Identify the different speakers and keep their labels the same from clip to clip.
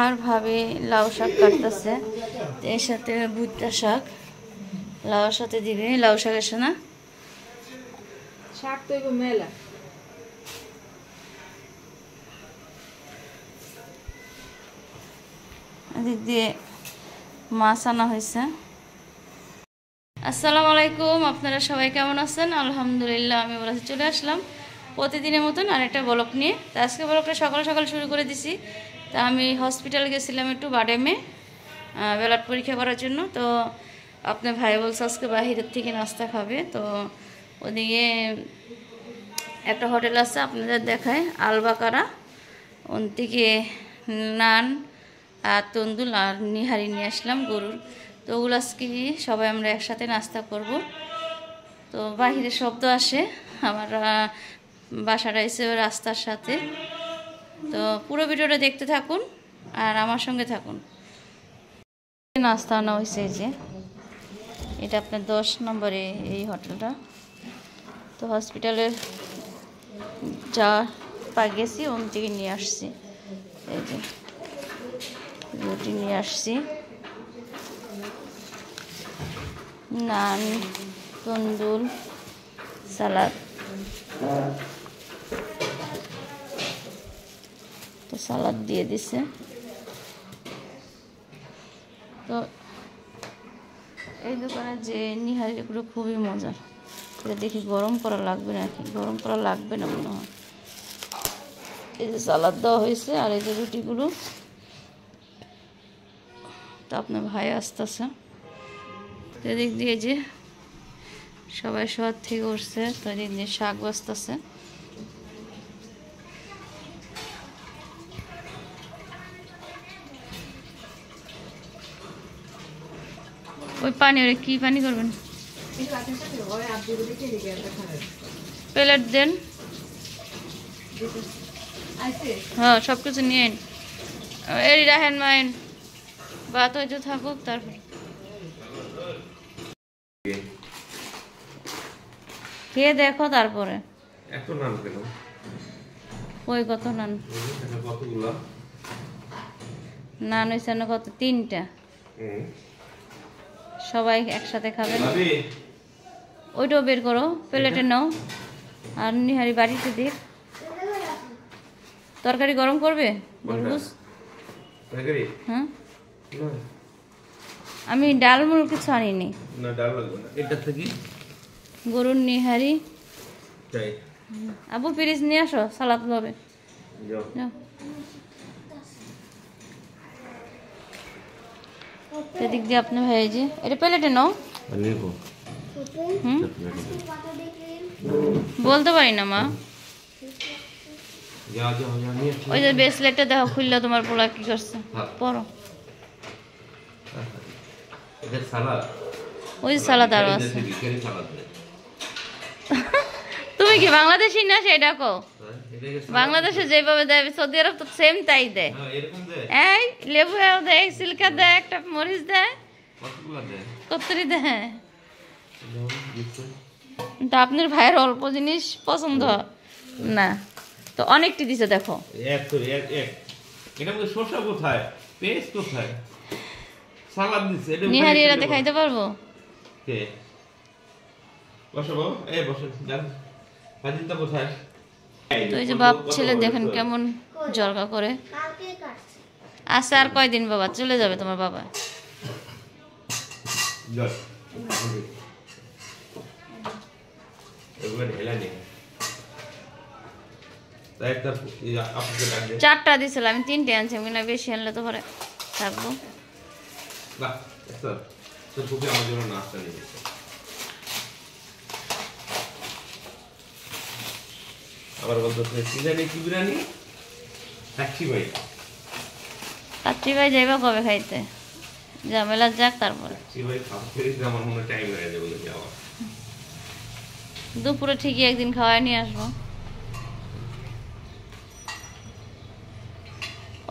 Speaker 1: আর ভাবে লাউ শাক কাটতেছে, এর সাথে ভুট্টা শাক লাউর সাথে দিবে। লাউ শাক এসে না
Speaker 2: শাক তো মেলা
Speaker 1: এদিক দিয়ে মাছ আনা হয়েছে। আসসালামু আলাইকুম, আপনারা সবাই কেমন আছেন? আলহামদুলিল্লাহ আমি বলে চলে আসলাম প্রতিদিনের মতন আরেকটা ব্লগ নিয়ে। তো আজকে ব্লগটা সকাল সকাল শুরু করে দিছি। তা আমি হসপিটালে গেছিলাম একটু বাডেমে ব্লাড পরীক্ষা করার জন্য। তো আপনার ভাই বলছে আজকে বাহিরের থেকে নাস্তা খাবে। তো ওদিকে একটা হোটেল আছে আপনাদের দেখায় আলবাকারা, ওন থেকে নান আর তন্দুল আর নিহারি নিয়ে আসলাম গরুর। তো ওগুলো আজকে সবাই আমরা একসাথে নাস্তা করব। তো বাহিরে শব্দ আসে, আমার বাসাটা এসে রাস্তার সাথে। তো পুরো ভিডিওটা দেখতে থাকুন আর আমার সঙ্গে থাকুন। নাস্তা আনা হয়েছে যে এটা আপনার 10 নম্বরে এই হোটেলটা। তো হসপিটালের যা গেছি ওন থেকে নিয়ে আসছি, এই যে রুটি নিয়ে আসছি, নান, তন্দুল, সালাদ। তো সালাদ দিয়ে দিছে। তো এই দোকানের যে নিহারিগুলো খুবই মজার। এটা দেখি গরম করা লাগবে নাকি, গরম করা লাগবে না মনে হয়। এই যে সালাদ দেওয়া হয়েছে আর এই যে রুটিগুলো। তো আপনার ভাই আসতেছে, এদিক দিয়ে যে সবাই শহর থেকে উঠছে। তো এদিক দিয়ে শাক বাজতেছে। ওই পানি ওরে কি পানি করবেন? প্লেট দেন। হ্যাঁ সব কিছু নিয়ে এই রাহেন মাইন বাত হয়তো থাকুক। তারপর খেয়ে দেখো, তারপরে
Speaker 3: এত নান কেন?
Speaker 1: ওই কত নান?
Speaker 3: কতগুলো
Speaker 1: নান হয়েছে না কত? 3টা। সবাই একসাথে খাবেন। ওইটাও বের করো, প্লেটে নাও। আর নিহারি বাড়িতে দেখ, তরকারি গরম করবে। হ্যাঁ আমি ডাল মুল কিছু আনিনি।
Speaker 3: না ডাল লাগবে না, এটা থেকে
Speaker 1: গরুর নিহারি।
Speaker 3: চাই
Speaker 1: আবু পিরিজ নিয়ে আসো, সালাদ হবে।
Speaker 3: যাও
Speaker 1: সেদিক দিয়ে আপনি ভাই যে এটা প্লেটে নাও। বলতে পারি না মা। ওই যে ব্রেসলেটটা দেখো খুললে তোমার পোলা কি করছে, পরো। ওই যে সালাদ আরো আছে। তুমি কি বাংলাদেশি না সেটা কো? বাংলাদেশে যেভাবে দেয় সৌদি আরব তো সেম তাই দেয়। এই লেবু দেয়, সিল্কা দেয়, একটা মরিচ দেয়, কতরি দেয়। তা আপনার ভাইয়ের অল্প জিনিস পছন্দ না, তো অনেকটি দিছে দেখো। নিহারি এরাতে খাইতে পারবো। তো এই যে বাপ ছেলে দেখেন কেমন জলকা করে। আচ্ছা আর কয়দিন বাবা চলে যাবে তোমার বাবা? চারটা দিছিল, আমি 3টে আনছি। আমি বেশি আনলে তো পরে থাকবো।
Speaker 3: আবার বলতেছে সিজানি কি বিরিয়ানি কাচ্চি ভাই।
Speaker 1: কাচ্চি ভাই যাইবা কবে খাইতে? ঝামেলা যাক তারপরে।
Speaker 3: কাচ্চি ভাই খাওয়া আমার মনে টাইম হয়ে যাবে বলে যাওয়া।
Speaker 1: দুপুরে ঠিকই একদিন খাওয়াই নিয়ে আসবো।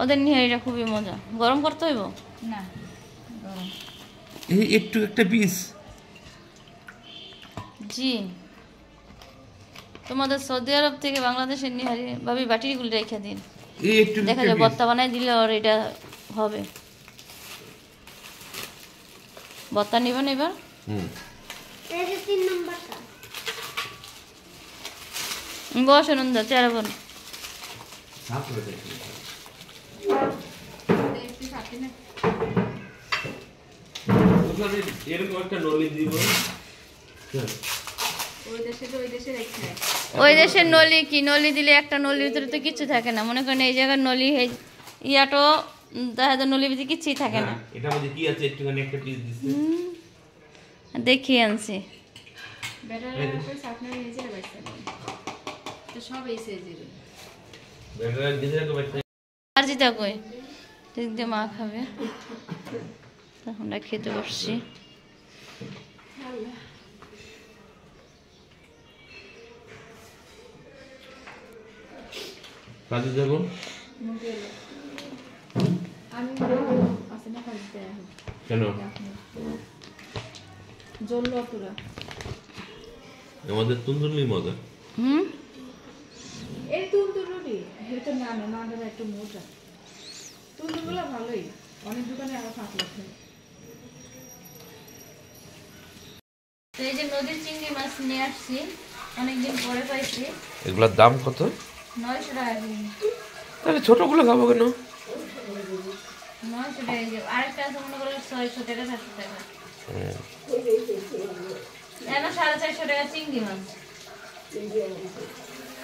Speaker 1: ওদের নিহারিটা খুবই মজা। গরম করতে হইব না? গরম
Speaker 3: এই একটু একটা পিস।
Speaker 1: জি তোমাদের সৌদি আরব থেকে বাংলাদেশের নিহারি ভাবি বাটিগুলো রেখে দিন। দেখা যায় বত্তা বানাই দিলে ওর এটা হবে। ভর্তা নিবেন এবার? বসেন চেয়ারে বল।
Speaker 3: এরকম একটা নলি দিব।
Speaker 1: ওই দেশের নলি কি, নলি দিলে একটা নলির ভিতরে তো কিছু থাকে না। মনে করেন এই জায়গার নলি ইয়াটো দেখা যায় নলির ভিতরে কিছুই থাকে না।
Speaker 3: এটা মধ্যে কি আছে একটুখানি একটা পিস দিছি।
Speaker 1: দেখিয়ে আনছি। আর যেটা কই ঠিক দিয়ে মা খাবে, তখন খেতে বসছি।
Speaker 3: কাজে যাবো কেন? আমাদের তুন্দুরি মজা।
Speaker 2: এই তুন্দুরি এটা না না না একটু মোটা তুন্দুরগুলো ভালোই, অনেক দোকানে আরো 5 লাখ।
Speaker 1: তো এই যে নদীর চিংড়ি মাছ নিয়ে আসছি, অনেকদিন পরে পাইছি।
Speaker 3: এগুলোর দাম কত?
Speaker 1: 900 টাকা কেজি।
Speaker 3: তাহলে ছোটগুলো খাবো কেন?
Speaker 1: 900 টাকা কেজি। আরেকটা আছে মনে করো 600 টাকা 700 টাকা। এখন 450 টাকা চিংড়ি মাছ।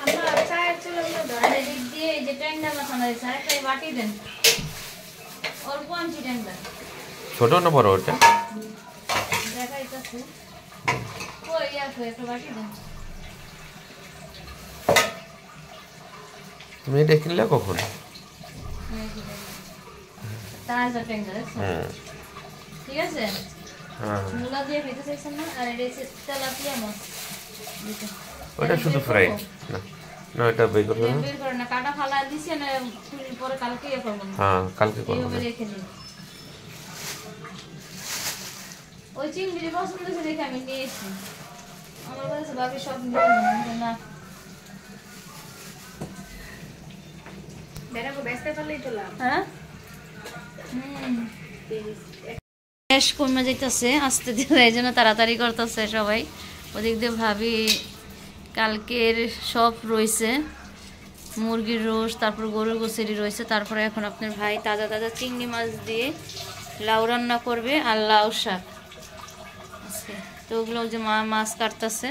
Speaker 1: আমরা চায়ের চুলো আর এদিক দিয়ে এই যে ট্যাংরা মাছ আনা হয়েছে, আরেকটা বাটি দেন, অল্প আনছি ট্যাংরা।
Speaker 3: ছোট না বড় ওটা?
Speaker 1: দেখাইতেছি কই আছে, একটা বাটি দেন।
Speaker 3: তুমি এটা কিনলে কখন?
Speaker 1: তাজা ট্যাংরা দেখছো? ঠিক আছে। মূলা দিয়ে খেতে চাইছেন না? আর এটা হচ্ছে তেলাপিয়া মাছ।
Speaker 3: ওটা শুধু ফ্রাই না? না এটা বের করব না।
Speaker 1: বের করে না, কাটা ফালা দিছি না, পুরি পরে কালকে ইয়ে করব না।
Speaker 3: হ্যাঁ কালকে করব।
Speaker 1: এইভাবে রেখে দিন। ওই চিংড়ি পছন্দ হয়েছে দেখে আমি নিয়েছি। আমার কাছে ভাবি সব নিয়ে না।
Speaker 2: বেড়াবো ব্যস্ত করলেই তো লাভ।
Speaker 1: হ্যাঁ গ্যাস কমে যাইতেছে আস্তে ধীরে, এই জন্য তাড়াতাড়ি করতেছে সবাই। ওদিক দিয়ে ভাবি কালকের সব রয়েছে, মুরগির রোস্ট, তারপর গরুর গোসেরি রয়েছে, তারপরে এখন আপনার ভাই তাজা তাজা চিংড়ি মাছ দিয়ে লাউ রান্না করবে আর লাউ শাক আজকে। তো ওগুলো যে মা মাছ কাটতেছে।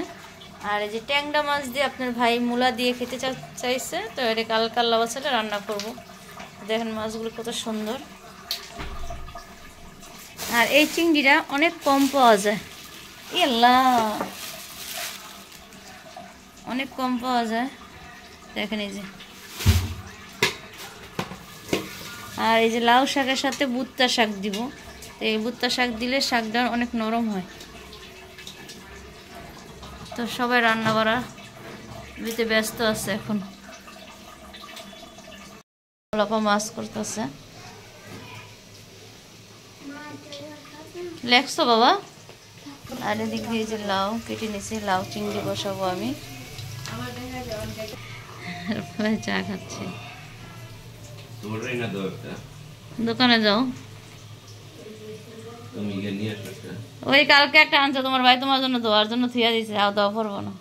Speaker 1: আর এই যে ট্যাংরা মাছ দিয়ে আপনার ভাই মূলা দিয়ে খেতে চাইছে, তো এটা কাল্লা বাচ্চাটা রান্না করব। দেখেন মাছগুলো কত সুন্দর। আর এই চিংড়িটা অনেক কম পাওয়া যায়, অনেক কম পাওয়া যায়। দেখেন এই যে, আর এই যে লাউ শাকের সাথে ভুট্টা শাক দিব। তো এই ভুট্টা শাক দিলে শাকটা অনেক নরম হয়। তো সবাই রান্না করা দিতে ব্যস্ত আছে এখন। লাপা মাছ করতেছে। লেখছো বাবা? আর এদিক দিয়ে যে লাউ কেটে নিয়েছি, লাউ চিংড়ি বসাবো আমি। চা খাচ্ছি। দোকানে যাও। ওই কালকে একটা আনছো তোমার ভাই, তোমার জন্য ধোয়ার জন্য থুয়া দিছে, আর দেওয়া পড়বো না।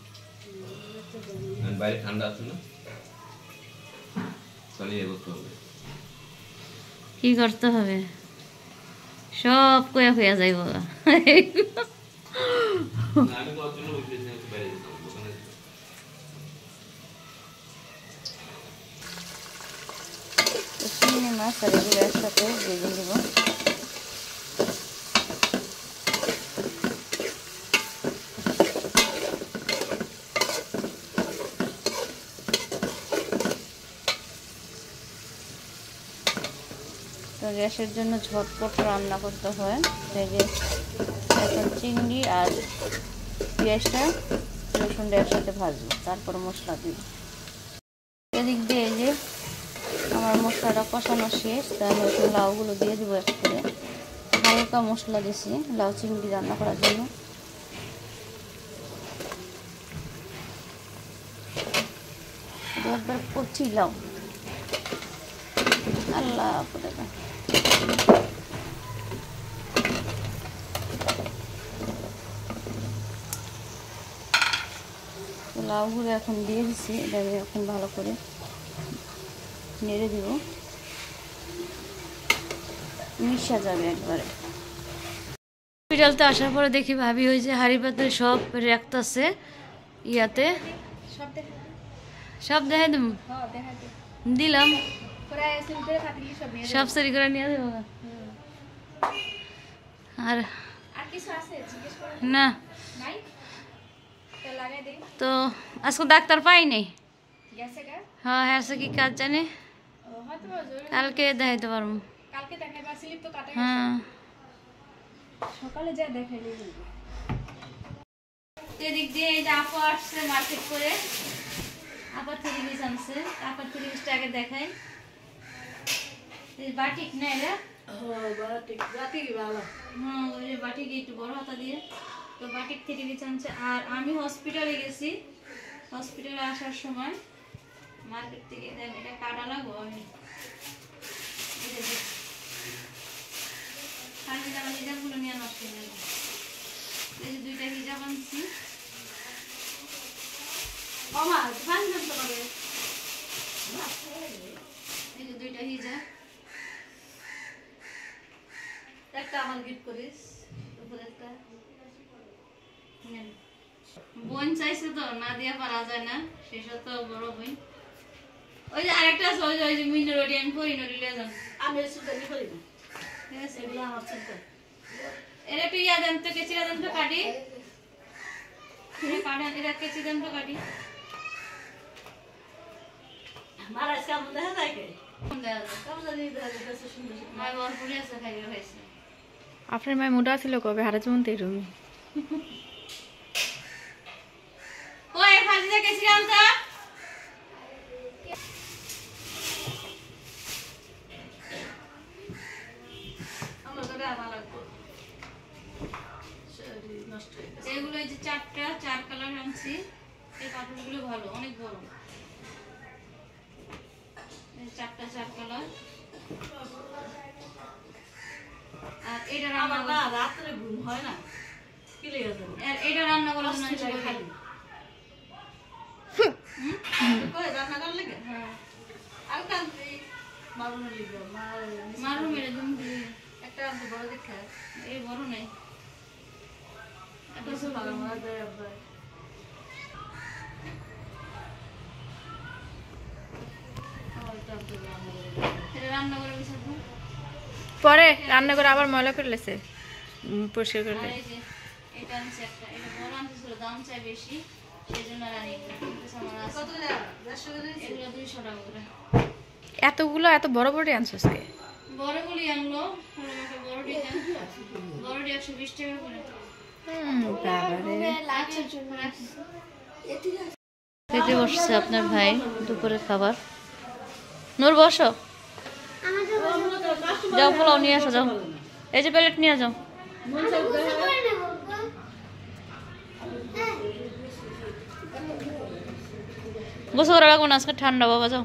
Speaker 1: কি করতে হবে সব কয়া হইয়া যাইব। চিংড়ি মাছ আর এগুলো একসাথে ভেজে দেবো। তো গ্যাসের জন্য ঝটপট রান্না করতে হয়। এখন চিংড়ি আর পেঁয়াজটা রসুনটা একসাথে ভাজবো, তারপর মশলা দিব। এদিক দিয়ে এই যে আমার মশলাটা কষানো শেষ, তাহলে একটু লাউগুলো দিয়ে দেবো এক করে। হালকা মশলা দিছি লাউ চিংড়ি রান্না করার জন্য। একবার কচি লাউ, আল্লাহ লাউগুলো এখন দিয়ে দিচ্ছি, এটাকে এখন ভালো করে নেড়ে দিব, মিশা যাবে একবারে। হসপিটালতে আসার পরে দেখি ভাবি ওই যে হাঁড়ি পাতিল সব রাখতেছে ইয়াতে, সব দেখাই দেব, দিলাম সব সেরি করে নিয়ে দেবো। আর না তো আজকে ডাক্তার পাই নাই। হ্যাঁ হ্যাঁ, কি কাজ জানে, কালকে দেখাইতে পারবো। হ্যাঁ
Speaker 2: সকালে যা দেখাইলে
Speaker 1: এদিক দিয়ে এই যে আপু আসছে মার্কেট করে, আপার 3 পিস আনছে, আপার 3 পিসটা আগে দেখাই। এই বাটিক না এরা, হ্যাঁ ওই যে বাটিক একটু বড় হাতা দিয়ে, তো বাটিক 3 পিস আনছে। আর আমি হসপিটালে গেছি, হসপিটালে আসার সময় মার্কেট থেকে এটা কাটা লাগবো, আমি হিজাবগুলো নিয়ে নষ্ট হয়ে যাবে। এই যে 2টা হিজাব আনছি, এই যে 2টা হিজাব, একটা আমার গিফট করিস, উপরে একটা বোন চাইছে তো না দিয়া পারা যায় না, শেষ তো বড় বোন। ওই যে আরেকটা আছে, ওই যে মিনারোডি আমি পরি নরিলে যান, আমি সুদানি করি না, ঠিক আছে এগুলো আমার চিন্তা। এর একটু ইয়া দেন তো, কেচিরা দেন তো কাটি, কাটেন এটা কেচি দেন তো কাটি। মারাজ কেমন দেখা যায়, কে কেমন জানি দেখা যাচ্ছে, সুন্দর মায় বর পড়ে আছে, খাইয়ে খাইছে।
Speaker 2: আপনার মায়ের মোটা ছিল কবে হারা যেমন তেরুমি
Speaker 1: ওই ফাজিদা কেচিরা আনতা, এগুলো এই যে 4 কালার আনছি, এই কাপড়গুলো ভালো, অনেক বড়, 4 কালার। আর এটা রান্না না রাতে ঘুম হয় না, কি লাগে জানো, আর এটা রান্না করার জন্য খালি কই রান্না করার লাগে। হ্যাঁ আর কান্তি মারুন লিব মারুন মেরে দুম দি একটা আনতে বড় দেখা, এই বড় নাই এত সব ভালো মারা যায়। আবার রান্না করে বিছাবো,
Speaker 2: পরে রান্না করে আবার ময়লা করে লেছে পরিষ্কার করে।
Speaker 1: আর এই যে এটা আনছে একটা, এটা বড় আনছে, দাম চাই বেশি, সেজন্য রানি কত টাকা, 150 করে, এগুলো 200 টাকা করে।
Speaker 2: এতগুলো এত বড় বড় আনছস কে?
Speaker 1: বড়গুলি আনলো, বড়টি 120 টাকা করে। খেতে বসছে আপনার ভাই দুপুরে খাবার। নূর বসো, যাও পোলাও নিয়ে আসো, যাও এই যে প্লেট নিয়ে যাও। গোসল করা লাগবো না, আজকে ঠান্ডা বাবা, যাও।